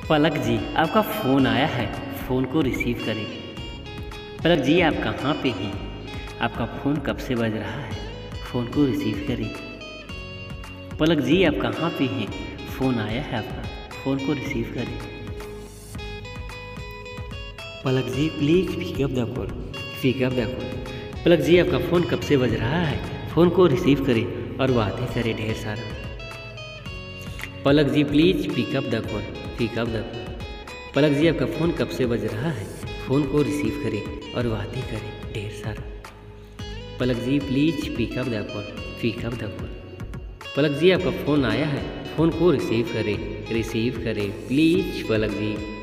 पलक जी, आपका फ़ोन आया है, फ़ोन को रिसीव करें। पलक जी, आप कहाँ पे हैं? आपका फ़ोन कब से बज रहा है, फ़ोन को रिसीव करें। पलक जी, आप कहाँ पे हैं? फ़ोन आया है आपका, फ़ोन को रिसीव करें। Palak ji, please pick up the call, pick up the call. Palak ji, आपका फ़ोन कब से बज रहा है, फ़ोन को रिसीव करें और बातें करें ढेर सारा। Palak ji, please pick up the call, pick up the call. Palak ji, आपका फ़ोन कब से बज रहा है, फ़ोन को रिसीव करें और बातें करें ढेर सारा। Palak ji, please pick up the call, pick up the call. Palak ji, आपका फ़ोन आया है, फ़ोन को रिसीव करें प्लीज़। पलक जी।